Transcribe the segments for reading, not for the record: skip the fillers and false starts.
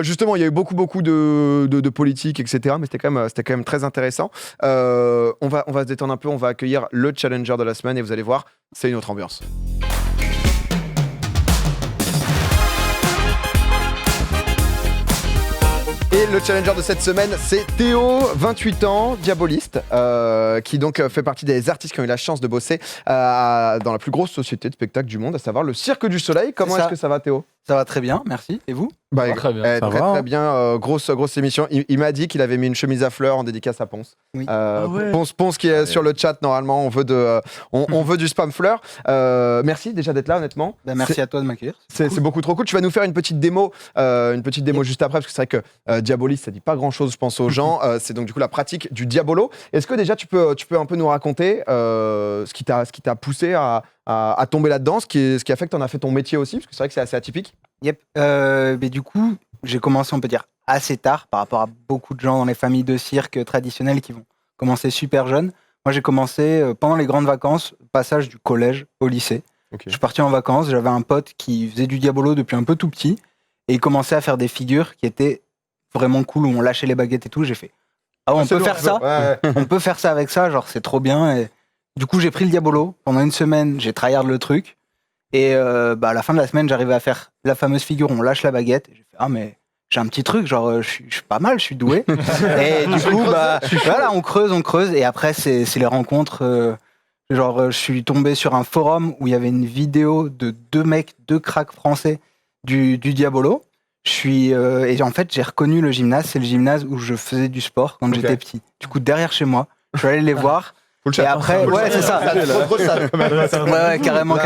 Justement, il y a eu beaucoup de politique, etc. Mais c'était quand même très intéressant. On va se détendre un peu. On va accueillir le challenger de la semaine et vous allez voir, c'est une autre ambiance. Et le challenger de cette semaine, c'est Théo, 28 ans, diaboliste, qui donc fait partie des artistes qui ont eu la chance de bosser dans la plus grosse société de spectacle du monde, à savoir le Cirque du Soleil. Comment est-ce que ça va, Théo ? Ça va très bien, merci. Et vous ? Très bien. Très bien. Grosse émission. Il m'a dit qu'il avait mis une chemise à fleurs en dédicace à Ponce. Oui. Ponce qui est sur le chat, normalement, on veut du spam fleurs. Merci déjà d'être là, honnêtement. Merci à toi de m'accueillir. C'est beaucoup trop cool. Tu vas nous faire une petite démo juste après, parce que c'est vrai que diaboliste, ça dit pas grand-chose, je pense, aux gens. C'est donc du coup la pratique du diabolo. Est-ce que déjà tu peux un peu nous raconter ce qui t'a poussé à tomber là-dedans, ce qui a fait que tu en as fait ton métier aussi, parce que c'est vrai que c'est assez atypique. Yep. Mais du coup, j'ai commencé, on peut dire, assez tard par rapport à beaucoup de gens dans les familles de cirque traditionnelles qui vont commencer super jeunes. Moi, j'ai commencé pendant les grandes vacances, passage du collège au lycée. Okay. Je suis parti en vacances, j'avais un pote qui faisait du diabolo depuis un peu tout petit et il commençait à faire des figures qui étaient vraiment cool, où on lâchait les baguettes et tout. J'ai fait, on peut faire ça, on peut faire ça avec ça, genre c'est trop bien. Et du coup, j'ai pris le diabolo. Pendant une semaine, j'ai tryhard le truc. Et à la fin de la semaine, j'arrivais à faire la fameuse figure où on lâche la baguette. Et j'ai fait, mais j'ai un petit truc, genre je suis pas mal, je suis doué. Et du coup, voilà, on creuse. Et après, c'est les rencontres. Je suis tombé sur un forum où il y avait une vidéo de deux cracks français du diabolo. Et en fait, j'ai reconnu le gymnase. C'est le gymnase où je faisais du sport quand j'étais petit. Du coup, derrière chez moi, je suis allé les voir. Et après, c'est ça. Ouais, carrément.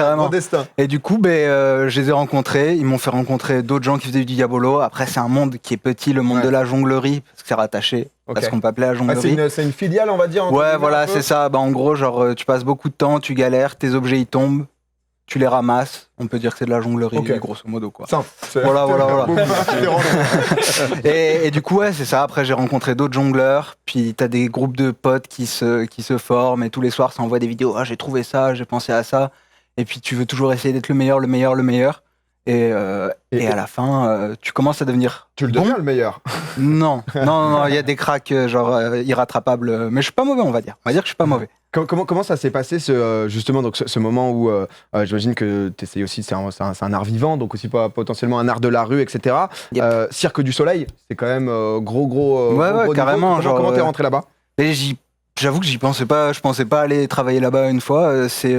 Et du coup, je les ai rencontrés. Ils m'ont fait rencontrer d'autres gens qui faisaient du diabolo. Après, c'est un monde qui est petit, le monde de la jonglerie, parce que c'est rattaché à ce qu'on peut appeler la jonglerie. C'est une filiale, on va dire. Ouais, voilà, c'est ça. En gros, tu passes beaucoup de temps, tu galères, tes objets ils tombent, tu les ramasses. On peut dire que c'est de la jonglerie, grosso modo, quoi. Simple. Voilà. et du coup, c'est ça. Après, j'ai rencontré d'autres jongleurs. Puis, t'as des groupes de potes qui se forment. Et tous les soirs, ça envoie des vidéos. Ah, j'ai trouvé ça, j'ai pensé à ça. Et puis, tu veux toujours essayer d'être le meilleur. Et à la fin, tu commences à devenir Tu le deviens le meilleur. Non. Il y a des cracks, irrattrapables. Mais je suis pas mauvais, on va dire. On va dire que je suis pas mauvais. Comment ça s'est passé ce moment où j'imagine que tu essayes aussi, c'est un art vivant, donc aussi potentiellement un art de la rue, etc. Yep. Cirque du Soleil, c'est quand même gros carrément. Comment t'es rentré là-bas ? J'avoue que j'y pensais pas, je pensais pas aller travailler là-bas une fois. C'est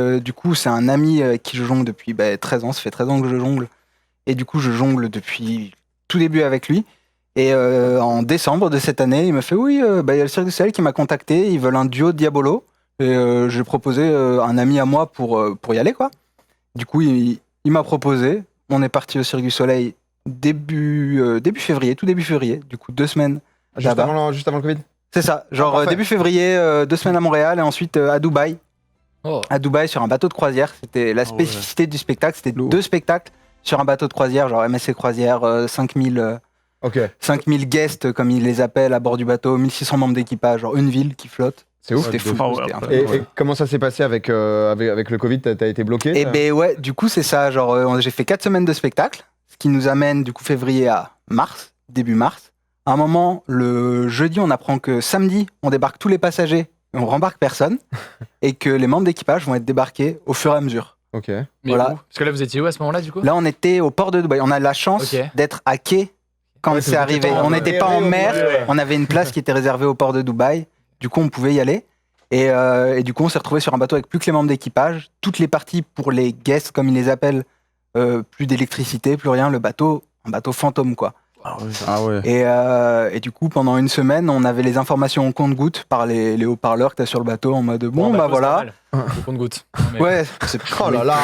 un ami qui je jongle depuis 13 ans, ça fait 13 ans que je jongle. Et du coup, je jongle depuis tout début avec lui. Et en décembre de cette année, il m'a fait il y a le Cirque du Soleil qui m'a contacté, ils veulent un duo de diabolo. Et j'ai proposé un ami à moi pour y aller, quoi. Du coup, il m'a proposé. On est parti au Cirque du Soleil début février, tout début février. Du coup, 2 semaines. Juste avant le Covid ? C'est ça, début février, 2 semaines à Montréal et ensuite à Dubaï. À Dubaï sur un bateau de croisière. C'était la spécificité du spectacle. C'était 2 spectacles sur un bateau de croisière, genre MSC Croisière, 5000 guests, comme ils les appellent, à bord du bateau, 1600 membres d'équipage, genre une ville qui flotte. C'est ouf. C'était fou. Et comment ça s'est passé avec le Covid ? T'as été bloqué ? Et du coup, c'est ça. J'ai fait 4 semaines de spectacle, ce qui nous amène du coup février à mars, début mars. À un moment, le jeudi, on apprend que samedi, on débarque tous les passagers et on rembarque personne, et que les membres d'équipage vont être débarqués au fur et à mesure. Ok. Mais voilà. Parce que là, vous étiez où à ce moment-là, du coup ? Là, on était au port de Dubaï. On a la chance d'être à quai quand c'est arrivé. On n'était pas en mer. On avait une place qui était réservée au port de Dubaï. Du coup, on pouvait y aller. Et du coup, on s'est retrouvé sur un bateau avec plus que les membres d'équipage. Toutes les parties pour les guests, comme ils les appellent, plus d'électricité, plus rien. Un bateau fantôme, quoi. Ah ouais. Et du coup, pendant une semaine, on avait les informations au compte-gouttes par les haut-parleurs que t'as sur le bateau en mode voilà. Le compte-gouttes. Ouais. Oh là là.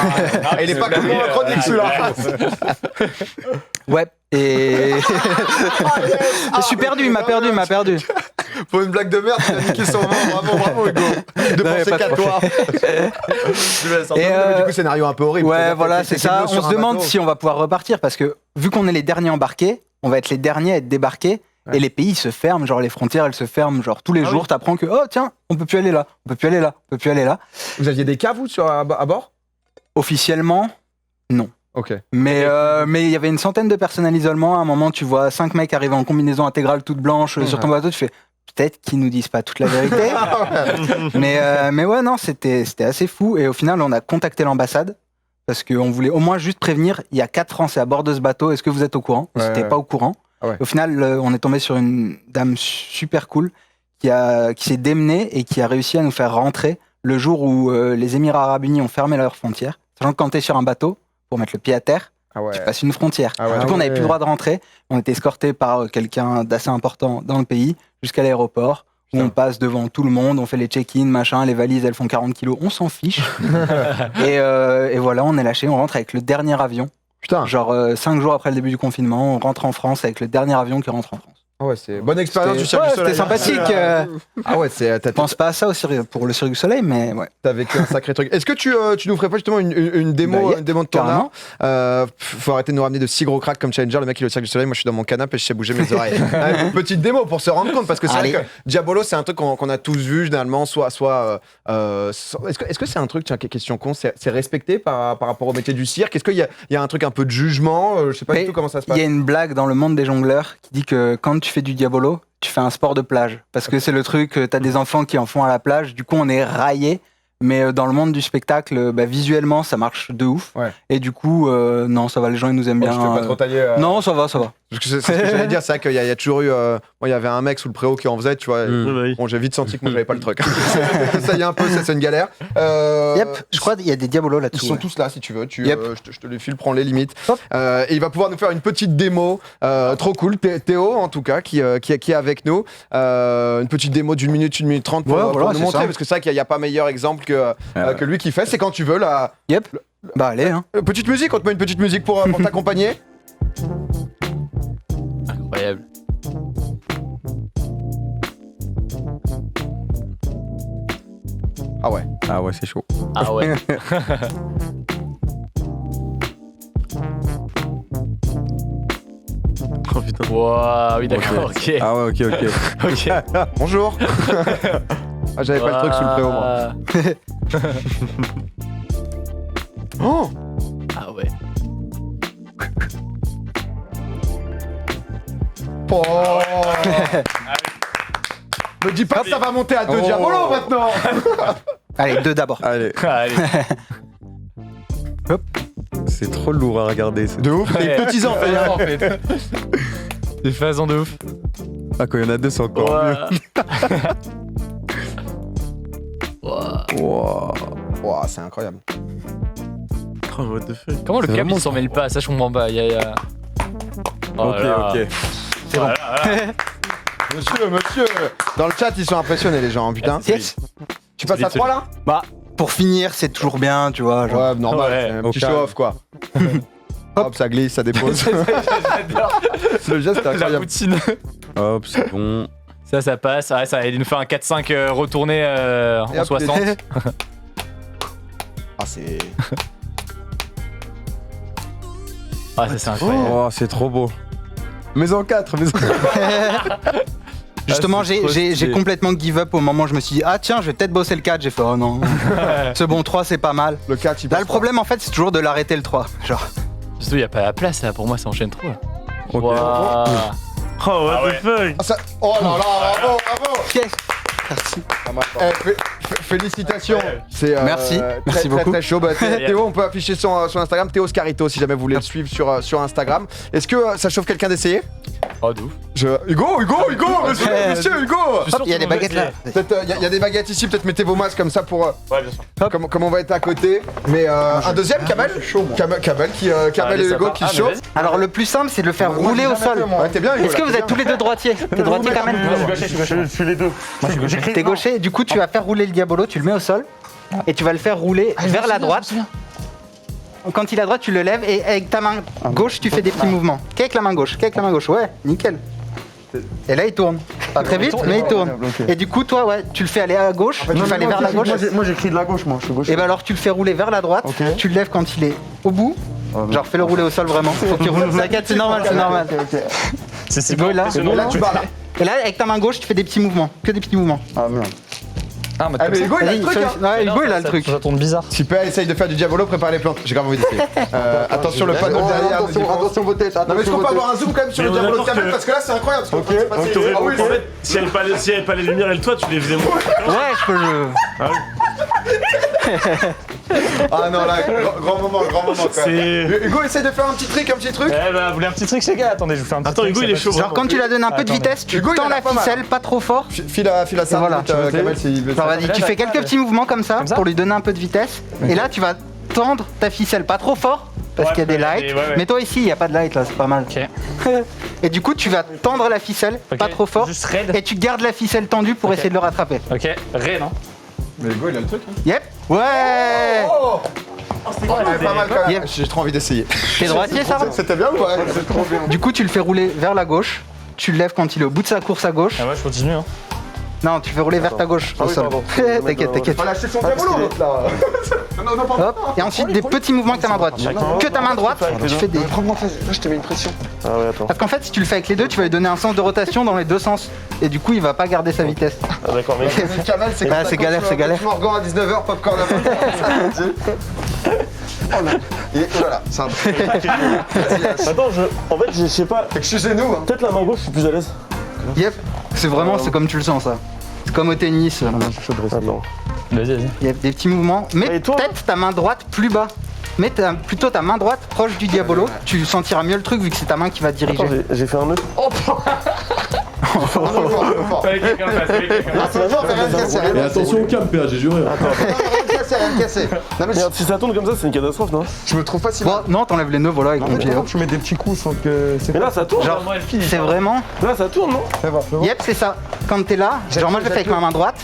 Il est pas comme moi, chronique celui-là. Ouais. Et je suis perdu, il m'a perdu. Pour une blague de merde, tu as niqué son moment. Bravo Hugo. De penser qu'à toi. Du coup, scénario un peu horrible. Ouais, voilà, c'est ça. On se demande si on va pouvoir repartir parce que vu qu'on est les derniers embarqués, on va être les derniers à être débarqués. Ouais. Et les pays se ferment, genre les frontières elles se ferment, genre tous les jours t'apprends que tiens, on peut plus aller là. Vous aviez des cas vous à bord ? Officiellement, non. Ok. Mais il y avait une centaine de personnes à l'isolement. À un moment, tu vois 5 mecs arriver en combinaison intégrale toute blanche sur ton bateau. Tu fais peut-être qu'ils nous disent pas toute la vérité. mais ouais, non, c'était assez fou. Et au final, on a contacté l'ambassade parce qu'on voulait au moins juste prévenir. Il y a 4 Français à bord de ce bateau. Est-ce que vous êtes au courant? Ils n'étaient pas au courant. Ah ouais. Au final, on est tombé sur une dame super cool qui s'est démenée et qui a réussi à nous faire rentrer le jour où les Émirats Arabes Unis ont fermé leurs frontières. Sachant que quand tu es sur un bateau, pour mettre le pied à terre, tu passes une frontière. Du coup, on n'avait plus le droit de rentrer. On était escorté par quelqu'un d'assez important dans le pays jusqu'à l'aéroport. Où on passe devant tout le monde, on fait les check-in, machin, les valises, elles font 40 kilos, on s'en fiche. et voilà, on est lâché, on rentre avec le dernier avion. Putain. Genre 5 jours après le début du confinement, on rentre en France avec le dernier avion qui rentre en France. Ah ouais, c'est bonne expérience du Cirque du Soleil. C'était sympathique. Ah ouais, Je pense pas à ça aussi pour le Cirque du Soleil, mais ouais. T'as vécu un sacré truc. Est-ce que tu nous ferais pas justement une démo, une démo de tournage? Faut arrêter de nous ramener de si gros cracks comme Challenger. Le mec il est au Cirque du Soleil, moi je suis dans mon canapé et je sais bouger mes oreilles. Une petite démo pour se rendre compte, parce que c'est vrai que Diabolo c'est un truc qu'on a tous vu généralement. Est-ce que c'est un truc, tiens, question con, c'est respecté par rapport au métier du cirque? Est-ce qu'il y a un truc un peu de jugement? Je sais pas du tout comment ça se passe. Il y a une blague dans le monde des jongleurs qui dit que quand tu fais du Diabolo, tu fais un sport de plage. Parce que c'est le truc, t'as des enfants qui en font à la plage, du coup on est raillés. Mais dans le monde du spectacle, visuellement, ça marche de ouf. Ouais. Et du coup, non, ça va, les gens ils nous aiment bien. Tu fais pas trop tailler. Non, ça va. C'est ce que j'allais dire, c'est vrai qu'il y a toujours eu. Moi, il y avait un mec sous le préau qui en faisait, tu vois. Bon, j'ai vite senti que moi, j'avais pas le truc. Ça y est un peu, c'est une galère. Je crois qu'il y a des Diabolos là-dessous. Ils sont tous là, si tu veux. Je te les file, prends les limites. Et il va pouvoir nous faire une petite démo. Trop cool. Théo, en tout cas, qui est avec nous. Une petite démo d'1 minute, 1 minute 30 pour nous montrer. Parce que c'est vrai qu'il n'y a pas meilleur exemple que lui qui fait. C'est quand tu veux, là. Bah, allez, hein. Petite musique, on te met une petite musique pour t'accompagner. Incroyable. Ah ouais. Ah ouais, c'est chaud. Ah ouais. Oh putain. Wow, oui, d'accord, ok. Ah ouais, ok. Ok. Bonjour. Ah, j'avais pas le truc sous le préau, moi. Oh. Ah ouais. Oh. Me dis pas que ça va monter à 2 Diabolo maintenant. Allez, 2 d'abord. Allez. Allez. Hop. C'est trop lourd à regarder. Ça. De ouf. Ouais. Les petits enfants. En fait. Des phases de ouf. Ah, quand il y en a 2, c'est encore mieux. Wow, c'est incroyable. Oh, what the fuck. Comment le C'est câble vraiment il s'en mêle pas? Ça, je comprends pas. Oh ok. C'est bon. Monsieur. Dans le chat, ils sont impressionnés, les gens, putain. Yes. Tu passes à 3 là? Bah, pour finir, c'est toujours bien, tu vois. Genre. Ouais, normal. Ouais. C'est un petit show-off, quoi. Hop, ça glisse, ça dépose. J'adore. Le geste est La incroyable. poutine. Hop, c'est bon. Ça passe. Ouais, ça va nous faire un 4-5 retourné en 60. Ah, c'est. Ah, ça c'est incroyable. Oh, c'est trop beau. Mais en 4, Justement, c'est trop j'ai stylé. complètement give up au moment où je me suis dit, ah tiens, je vais peut-être bosser le 4. J'ai fait, oh non. Ce bon 3, c'est pas mal. Le 4, il Là, le problème, en fait, c'est toujours de l'arrêter le 3. Genre. Surtout, il n'y a pas la place là. Pour moi, ça enchaîne trop. Là. Ok. Waouh. Oh, what the fuck. Ah, ça... Oh là là, bravo. Yes. Merci. Félicitations. C'est, Merci. Merci beaucoup. Très chaud. Bah, Théo, on peut afficher son Instagram, Théo Scarito, si jamais vous voulez le suivre sur Instagram. Est-ce que ça chauffe quelqu'un d'essayer? Oh, de ouf. Hugo, monsieur Hugo. Hop, il y a des baguettes là. Il y a des baguettes ici, peut-être mettez vos masques comme ça pour. Ouais, bien sûr. Comme on va être à côté. Mais un deuxième, Kamel Kamel et Hugo qui chaud. Alors, le plus simple, c'est de le faire rouler au sol. Ouais, t'es bien, Hugo. Est-ce que vous êtes tous les deux droitiers? T'es droitier, Kamel? Je suis les deux. T'es gaucher, du coup tu vas faire rouler le Diabolo, tu le mets au sol et tu vas le faire rouler vers la droite. Quand il est à droite, tu le lèves et avec ta main gauche, tu fais des petits mouvements. Qu'avec la main gauche, ouais, nickel. Et là il tourne. Pas très vite, mais il tourne. Et du coup, toi, ouais, tu le fais aller à gauche, tu le fais aller vers la gauche. Moi j'écris de la gauche, moi je suis gauche. Et bah alors tu le fais rouler vers la droite, tu le lèves quand il est au bout. Genre fais-le rouler au sol vraiment. Faut qu'il roule. T'inquiète, c'est normal. C'est Hugo est là. Là, tu barres là. Et là, avec ta main gauche, tu fais des petits mouvements. Que des petits mouvements. Ah merde. Ah, Ah, mais Hugo, il a le truc, hein. Ouais, Hugo, il a le truc. Ça tourne bizarre. Super, essaye de faire du diabolo, prépare les plantes. J'ai grave envie d'essayer. Attention, le panneau derrière. Attention vos têtes, Non, mais est-ce qu'on peut avoir un zoom quand même sur le Mais on est diabolo de d'accord Kamel que- parce que là, c'est incroyable. Parce qu'on peut passer- ok. Ah oui, En fait, s'il n'y avait pas les lumières et le toit, tu les faisais moins. Ouais, je peux le. Ah non, là, grand moment quand même. C'est. Hugo, essaye de faire un petit truc. Eh bah, vous voulez un petit trick, les gars? Attendez, je vous fais un petit Attends, trick. Hugo, il est chaud. Genre, quand tu la donnes un peu de Attends, vitesse, tu Hugo, il tends a la l'air pas mal, ficelle pas trop fort. File à ça, Voilà. Kamel, s'il veut. Genre, vas-y, tu fais quelques petits mouvements comme ça ça pour lui donner un peu de vitesse. Et là, tu vas tendre ta ficelle pas trop fort parce Ouais, qu'il y a des lights. ouais, ouais. Mais toi ici, il n'y a pas de light là, c'est pas mal. Ok. Et du coup, tu vas tendre la ficelle Ok. pas trop fort. Juste raid. Et tu gardes la ficelle tendue pour Ok. essayer de le rattraper. Ok, raid, non? Mais Hugo, il a le truc. Yep. Ouais. Oh, pas mal quand même. Yep. J'ai trop envie d'essayer. T'es droitier, ça va? C'était bien ou ouais, c'est trop bien. Du coup, tu le fais rouler vers la gauche. Tu le lèves quand il est au bout de sa course à gauche. Ah ouais, je continue, hein. Non, tu fais rouler vers ta gauche au oui, sol. pardon. T'inquiète, t'inquiète. On va lâcher son diabolo, l'autre là. Non, non, pas. Hop. Et ensuite, des petits mouvements avec ta main droite. Que ta main droite, tu fais des. Prends-moi, là, je te mets une pression. Ah ouais, attends. Parce qu'en fait, si tu le fais avec les deux, tu vas lui donner un sens de rotation dans les deux sens. Et du coup, il va pas garder sa vitesse. Ah d'accord, mais. Kamel, c'est Ah, c'est galère, c'est galère. Morgan à 19h, popcorn à 20h. Oh là. Et voilà, c'est un truc. Attends, en fait, je sais pas. Excusez-nous. Hein. Peut-être la main gauche, je suis plus à l'aise. Yep. C'est vraiment, c'est comme tu le sens, ça. C'est comme au tennis. Attends. Vas-y, vas-y. Il y a des petits mouvements. Mais Et toi peut-être ta main droite plus bas. Mais plutôt ta main droite proche du diabolo. Tu sentiras mieux le truc vu que c'est ta main qui va diriger. Attends, j'ai fait un nœud. Fallait quelqu'un fasse, fallait quelqu'un fasse. C'est vraiment, rien de cassé, rien de Et cassé. attention au camp, PA, j'ai juré. hein. Rien de cassé, rien de cassé. Non mais Regarde, si ça tourne comme ça, c'est une catastrophe, non? je me trouve pas si Bon, mal. non, t'enlèves les nœuds, voilà, avec ton pied. hop. Tu mets des petits coups sans que. Mais là, ça tourne. Genre, c'est vraiment. Là, ça tourne, non? Yep, c'est ça. Quand t'es là, genre moi je le fais avec ma main droite.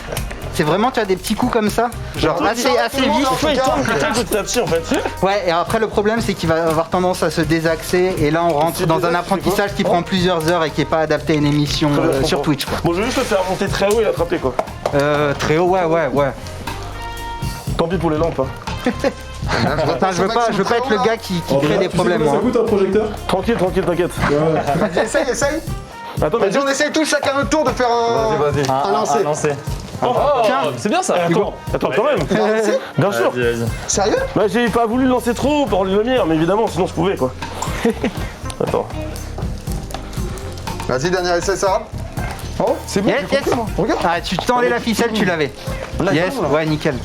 C'est vraiment, tu as des petits coups comme ça. Genre assez vif. Tu vois, il tourne petit à petit, en fait. Ouais, et après le problème c'est qu'il va avoir tendance à se désaxer. Et là on rentre C'est dans un désaxé, apprentissage qui prend plusieurs heures et qui est pas adapté à une émission Très bien, je sur comprends. Twitch, quoi. Bon, je vais juste le faire monter très haut et l'attraper, quoi. Très haut, ouais. Tant pis pour les lampes, hein. Attends, je veux pas être le gars qui crée des problèmes, Ça moi. coûte un projecteur? Tranquille, t'inquiète. Vas-y, essaye. Attends, mais Vas-y, on essaye tous chacun notre tour de faire un. Vas-y. Un lancer. Lancer. Tiens. C'est bien ça. Attends, quand même. Bien sûr. Vas-y, vas-y. Sérieux? Bah, j'ai pas voulu lancer trop haut pour les lumières, mais évidemment, sinon je pouvais, quoi. Attends. Vas-y, dernier essai, ça. Oh, c'est bon. Yes, j'ai yes. compris, moi. Regarde. Ah, tu tendais la ficelle, tu l'avais. Yes, ouais, nickel.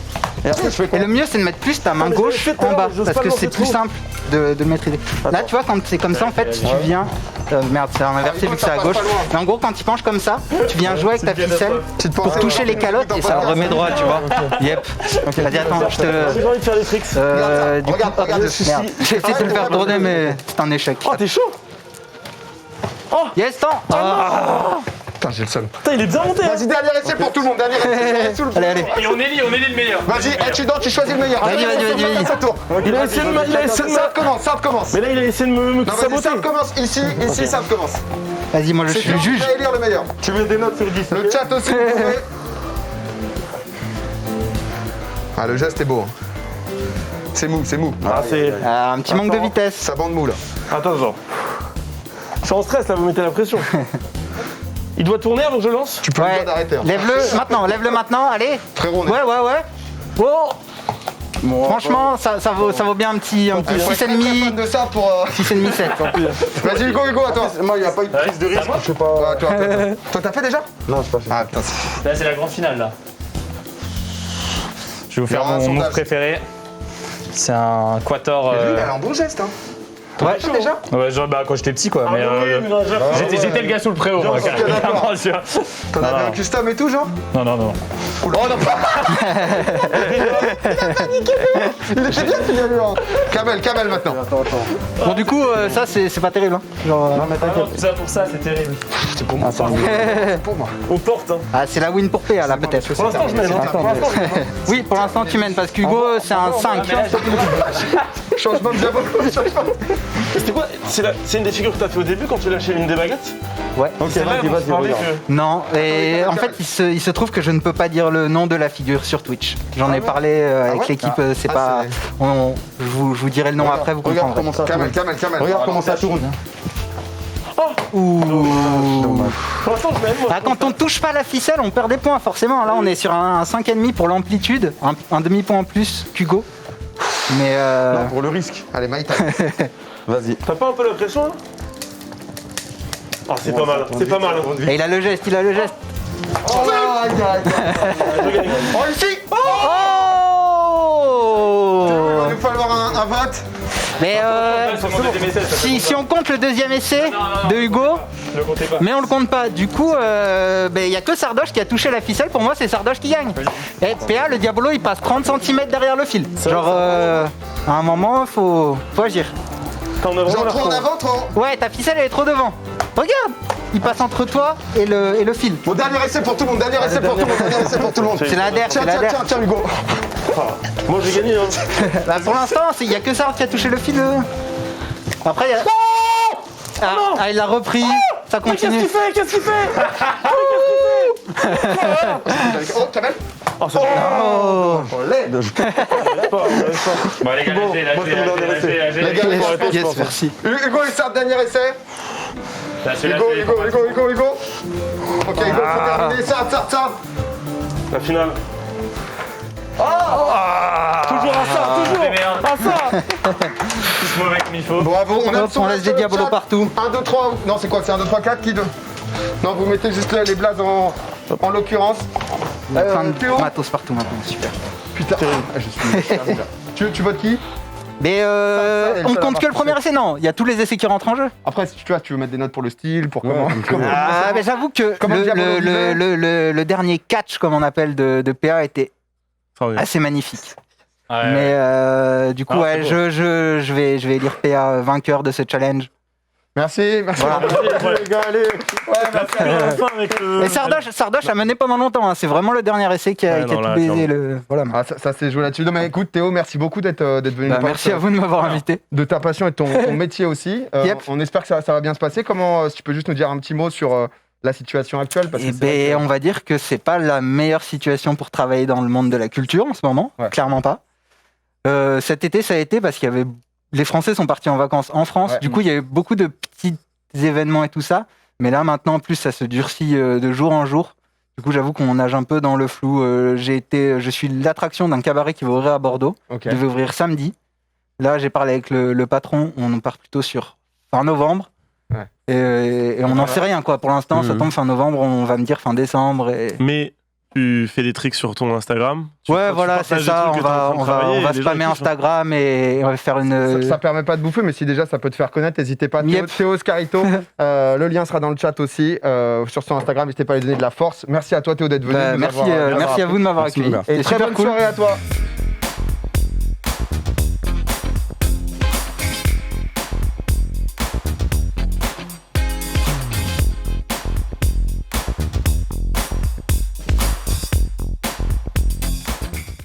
Et après, je fais Et quoi? le mieux c'est de mettre plus ta main mais gauche je l'ai fait tout à en l'heure, bas j'ose parce pas que le c'est lancer plus trop. simple de le maîtriser. Là tu vois quand c'est comme ça en fait tu viens merde c'est inversé vu que c'est à gauche. Mais en gros quand tu penches comme ça tu viens jouer avec ta ficelle pour toucher les calottes et ça le remet droit tu vois. Yep. Vas-y attends je te. J'ai envie de faire des tricks. Du coup, regarde, hop, regarde. merde. J'ai essayé de le faire tourner mais c'est un échec. Oh, t'es chaud. Yes temps. Putain, j'ai le seul. Putain, il est bien monté, hein. Vas-y, dernier essai pour tout le monde. Dernier essai. Sous le- Allez. Et on élit le meilleur. Vas-y, tu choisis le meilleur. Vas-y. Ça tourne. Il a essayé de me. Ça recommence. Mais là, il a essayé de me Non, vas-y, saboter. ça recommence. Ici, ça recommence. Vas-y moi je suis le juge. Je vais élire le meilleur. Tu mets des notes sur 10. Le chat aussi, vous pouvez. Ah, le geste est beau. hein. C'est mou. Ah, c'est. Un petit manque de vitesse. Ça bande mou là. Attends, genre. Je suis en stress là, vous mettez la pression. Il doit tourner avant que je lance? Tu peux lui Ouais. dire d'arrêter. hein. Lève-le maintenant, allez. Frérot, on est. Ouais. Oh. Franchement, ça vaut bien un petit Faut être très, très 6,5, fan de ça pour. 6,5, 7. Vas-y, Hugo, attends. Moi, il n'y a pas eu de prise de risque. Je sais pas. Ouais, toi, t'as fait déjà? Non, je pas fait. Ah putain, Là, c'est la grande finale, là. Je vais vous faire Il y aura un mon sondage. move préféré. C'est un quator. lui, il a un bon geste, hein. Ouais. Déjà? Ouais, genre, bah, quand j'étais petit, quoi. Mais non, j'ai- j'étais le gars sous le préau, moi, sûr, carrément, tu vois. T'en avais un custom et tout, genre? Non. Oh non, il était bien fini, lui, hein. Kamel maintenant. Bon, du coup, ça, c'est pas terrible. Hein. Genre, Tout ça pour ça, c'est terrible. C'est pour moi. On porte, hein. ah, c'est la win pour PA, là, peut-être. Pour l'instant, je mène. hein. Pour l'instant, Oui, pour l'instant, tu mènes, parce qu'Hugo, c'est un 5. changement de diabolo. C'était quoi? C'est une des figures que t'as fait au début quand tu lâchais une des baguettes? Ouais. Ok, vas-y, regarde. Non, et en fait, il se trouve que je ne peux pas dire le nom de la figure sur Twitch. J'en ai parlé avec ouais l'équipe, c'est Ah, pas... je vous dirai le nom après, vous Regarde comprendrez. comment ça tourne. Kamel. Regarde comment ça tourne. Ouh. Pour l'instant, je m'aime. moi. Ah, quand on touche pas la ficelle, on perd des points forcément. Là, on est sur un 5,5 pour l'amplitude, un demi-point en plus qu'Hugo. Mais Non, pour le risque. Allez, Maïta. Vas-y. T'as pas un peu l'impression là Ah, c'est pas mal, c'est pas mal. et il a le geste, il a le geste. Oh, ici Oh Il va nous falloir un vote. Mais si on compte le deuxième essai de Hugo, Ne comptez pas. mais on le compte pas. Du coup, il y a que Sardoche qui a touché la ficelle. Pour moi, c'est Sardoche qui gagne. Et PA, le Diabolo, il passe 30 cm derrière le fil. Genre, à un moment, faut agir. Quand on a vraiment Genre l'air trop en con. avant, trop. Ouais, ta ficelle, elle est trop devant. Regarde, il passe entre toi et le fil. Bon, dernier essai pour tout le monde, dernier essai pour tout le monde, dernier essai pour tout le monde. C'est la der, Tiens, c'est la tiens, der. tiens, tiens, Hugo. Moi j'ai gagné. Hein. Bah, pour l'instant, il y a que Sard qui a touché le fil. Après, il y a... il l'a repris. Ça Qu'est-ce continue. qu'il fait Qu'est-ce qu'il fait Oh, Kamel. Oh, ça Oh. Bon, les gars, Bon, moi, je te demande un essai. Les gars, Yes, je yes, pense. merci. Hugo, il sort dernier essai. Hugo. Ok, Hugo, faut terminer. Ça. La finale. Toujours un ça, toujours un ça. Tous mauvais comme il faut. Bravo, on a Hop, on laisse des diabolos partout. 1, 2, 3. Non, c'est quoi? C'est 1, 2, 3, 4 qui deux? Non, vous mettez juste les blazes en l'occurrence. Plein de Théo. matos partout maintenant, super. Putain, je suis perdu, là. Tu votes qui? Mais Ça, on ça compte va que le premier essai, non. Il y a tous les essais qui rentrent en jeu. Après, si tu veux mettre des notes pour le style, pour comment. Ah, mais j'avoue que Comment le Diabolo vivait. le dernier catch, comme on appelle, de PA était assez magnifique. Ouais, Mais du coup, Ah, ouais, c'est je vais élire PA vainqueur de ce challenge. Merci. Voilà. Les gars, allez. Et Sardoche a mené pendant longtemps. Hein. C'est vraiment le dernier essai qui a Ouais, non, tout là, baisé. Voilà. Ah, ça s'est joué là-dessus. Non, mais écoute, Théo, merci beaucoup d'être venu nous parler Merci à vous de m'avoir invité. de ta passion et de ton métier aussi. Yep. On espère que ça va bien se passer. Comment, si tu peux juste nous dire un petit mot sur la situation actuelle, parce que Eh c'est vrai ben, que- on va dire que c'est pas la meilleure situation pour travailler dans le monde de la culture en ce moment, Ouais. clairement pas. Cet été, ça a été parce qu'il y avait les Français sont partis en vacances en France. Ouais. Du coup, il y a eu beaucoup de petits événements et tout ça. Mais là, maintenant, en plus, ça se durcit de jour en jour. Du coup, j'avoue qu'on nage un peu dans le flou. Je suis l'attraction d'un cabaret qui va ouvrir à Bordeaux. Ok. Il devait ouvrir samedi. Là, j'ai parlé avec le patron. On part plutôt sur fin novembre. Ouais. Et on n'en sait rien, quoi. Pour l'instant, ça Mhm. tombe fin novembre. On va me dire fin décembre. Et... Mais tu fais des tricks sur ton Instagram. Ouais, voilà, c'est ça. On va spammer Instagram et on va faire une. Ça permet pas de bouffer, mais si déjà ça peut te faire connaître, n'hésitez pas. Yep. Théo Scarito, le lien sera dans le chat aussi sur son Instagram. N'hésitez pas à lui donner de la force. Merci à toi, Théo, d'être venu. Bah, nous merci, avoir merci à vous de m'avoir Merci, accueilli. mon gars. Et C'était très super bonne cool. soirée à toi.